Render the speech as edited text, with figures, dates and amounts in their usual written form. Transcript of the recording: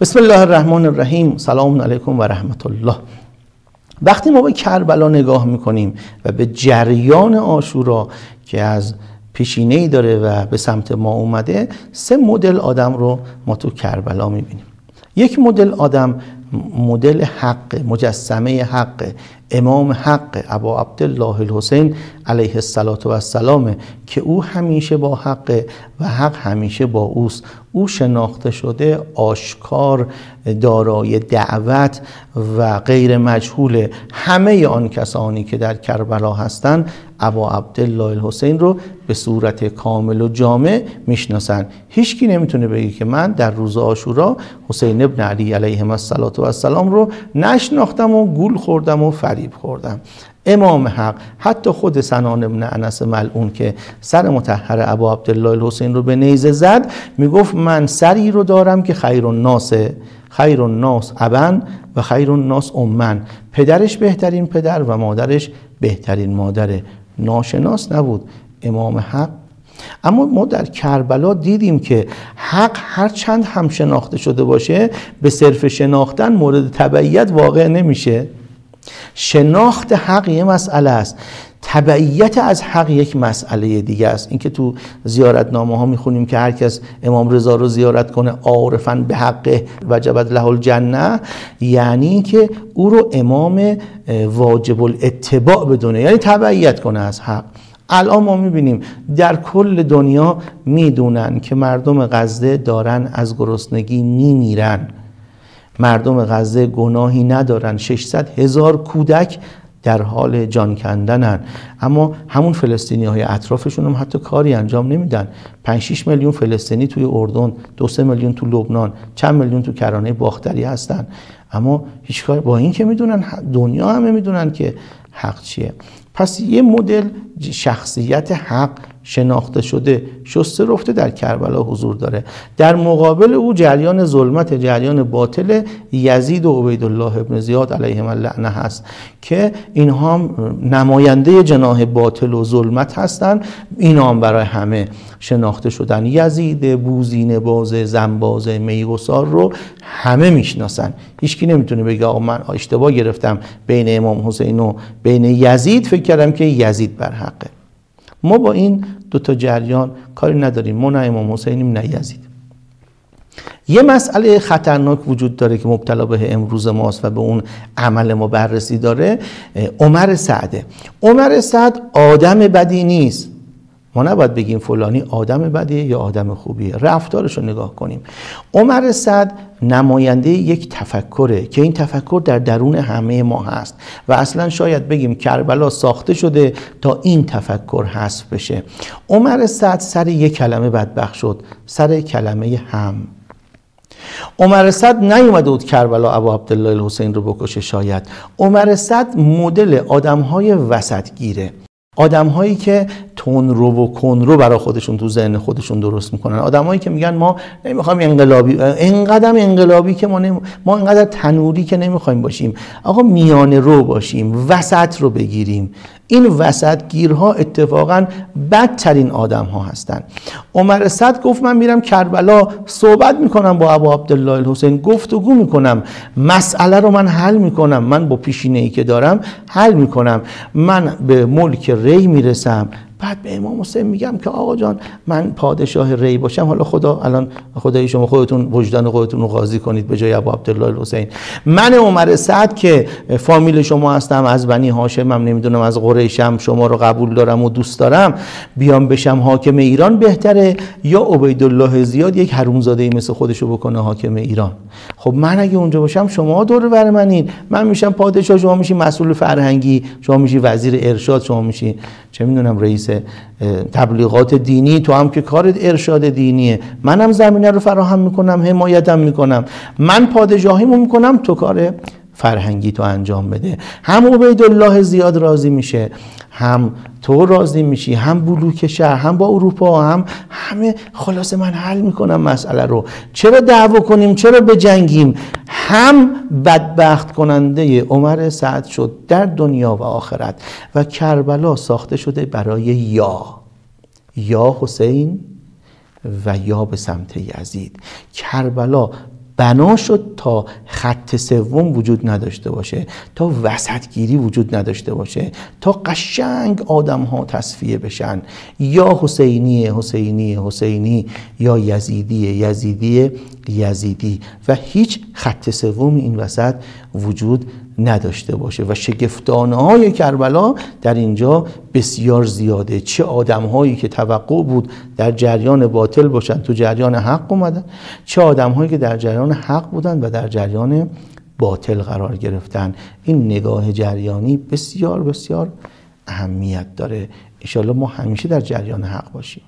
بسم الله الرحمن الرحیم. سلام علیکم و رحمت الله. وقتی ما به کربلا نگاه میکنیم و به جریان عاشورا که از پیشینه‌ای داره و به سمت ما اومده، 3 مدل آدم رو ما تو کربلا میبینیم. یک مدل آدم مدل حق، مجسمه حق، امام حق ابا عبدالله الحسین علیه السلام که او همیشه با حق و حق همیشه با اوست. او شناخته شده، آشکار، دارای دعوت و غیر مجهول همه آن کسانی که در کربلا هستند ابا عبدالله الحسین رو به صورت کامل و جامع میشناسن. هیچکی نمیتونه بگه که من در روز عاشورا حسین ابن علی علیه السلام رو نشناختم و گول خوردم و فریب خوردم. امام حق، حتی خود سنان ابن انس ملعون که سر مطهر ابا عبدالله الحسین رو به نیزه زد، میگفت من سری رو دارم که خیر الناس ابن و خیر الناس امن. پدرش بهترین پدر و مادرش بهترین مادره. ناشناس نبود امام حق. اما ما در کربلا دیدیم که حق هر چند هم شناخته شده باشه، به صرف شناختن مورد تبعیت واقع نمیشه. شناخت حق یه مسئله است، تبعیت از حق یک مسئله دیگه است. اینکه تو زیارتنامه ها میخونیم که هر کس امام رضا رو زیارت کنه عارفاً به حقه وجبت له الجنه، یعنی که او رو امام واجب الاتباع بدونه، یعنی تبعیت کنه از حق. الان ما میبینیم در کل دنیا میدونن که مردم غزه دارن از گرسنگی میمیرن. مردم غزه گناهی ندارن. 600,000 کودک در حال جان کندنن. اما همون فلسطینی های اطرافشون هم حتی کاری انجام نمیدن. 5-6 میلیون فلسطینی توی اردن، 2-3 میلیون تو لبنان، چند میلیون تو کرانه باختری هستن. اما هیچ کار، با این که میدونن، دنیا همه میدونن که حق چیه. پس یه مدل شخصیت حق شناخته شده، شسته رفته در کربلا حضور داره. در مقابل او جریان ظلمت، جریان باطل یزید و عبیدالله ابن زیاد علیهم اللعنه هست که اینها هم نماینده جناح باطل و ظلمت هستند. اینا هم برای همه شناخته شدن. یزید بوزینه باز، زنباز، میگسار رو همه میشناسن. هیچکی نمیتونه بگه آقا من اشتباه گرفتم بین امام حسین و بین یزید، فکر کردم که یزید بر حقه. ما با این 2 جریان کاری نداریم. ما نه امام حسینیم نه یزید. یه مسئله خطرناک وجود داره که مبتلا به امروز ماست و به اون عمل ما بررسی داره. عمر سعده. عمر سعد آدم بدی نیست. ما نباید بگیم فلانی آدم بدیه یا آدم خوبیه، رفتارش رو نگاه کنیم. عمر سعد نماینده یک تفکره که این تفکر در درون همه ما هست و اصلا شاید بگیم کربلا ساخته شده تا این تفکر حذف بشه. عمر سعد سر یک کلمه بدبخت شد، سر کلمه هم. عمر سعد نیومده بود کربلا ابا عبدالله الحسین رو بکشه. شاید عمر سعد مدل آدم‌های وسطگیره، آدم‌هایی که تندرو و کنرو برای خودشون تو ذهن خودشون درست میکنن. آدم‌هایی که میگن ما نمیخوایم انقلابی، اینقدر انقلابی که ما اینقدر تنوری که نمیخوایم باشیم. آقا میانه رو باشیم، وسط رو بگیریم. این وسط گیرها اتفاقا بدترین آدم ها هستن. عمر سعد گفت من میرم کربلا، صحبت میکنم با ابا عبدالله الحسین، گفتگو میکنم، مسئله رو من حل میکنم، من با پیشینه ای که دارم حل میکنم، من به ملک ری میرسم. بعد به امام حسین میگم که آقا جان من پادشاه ری باشم، حالا الان خدای شما خودتون وجدان خودتون رو قاضی کنید به جای ابو عبدالله الحسین. من عمر سعد که فامیل شما هستم، از بنی هاشمم، نمیدونم از قریشم، شما رو قبول دارم و دوست دارم، بیام بشم حاکم ایران بهتره یا عبیدالله زیاد یک حرومزاده‌ای مثل خودشو بکنه حاکم ایران؟ خب من اگه اونجا باشم شما دور بر منین، من میشم پادشاه، شما میشی مسئول فرهنگی، شما میشی وزیر ارشاد، شما میشی چه میدونم رئیس تبلیغات دینی، تو هم که کارت ارشاد دینیه، منم زمینه رو فراهم میکنم، حمایتم میکنم، من پادشاهیمو میکنم، تو کار فرهنگی تو انجام بده. هم عبیدالله زیاد راضی میشه، هم تو راضی میشی، هم بلوک شهر، هم با اروپا، هم همه. خلاصه من حل میکنم مسئله رو. چرا دعوا کنیم؟ چرا بجنگیم؟ هم بدبخت کننده عمر سعد شد در دنیا و آخرت. و کربلا ساخته شده برای یا حسین و یا به سمت یزید. کربلا بنا شد تا خط سوم وجود نداشته باشه، تا وسطگیری وجود نداشته باشه، تا قشنگ آدم ها تصفیه بشن، یا حسینی یا یزیدی و هیچ خط سوم این وسط وجود نداشته باشه. و شگفتانه‌های کربلا در اینجا بسیار زیاده. چه آدم‌هایی که توقع بود در جریان باطل باشن تو جریان حق اومدن، چه آدم‌هایی که در جریان حق بودن و در جریان باطل قرار گرفتن. این نگاه جریانی بسیار بسیار اهمیت داره. ان شاءالله ما همیشه در جریان حق باشیم.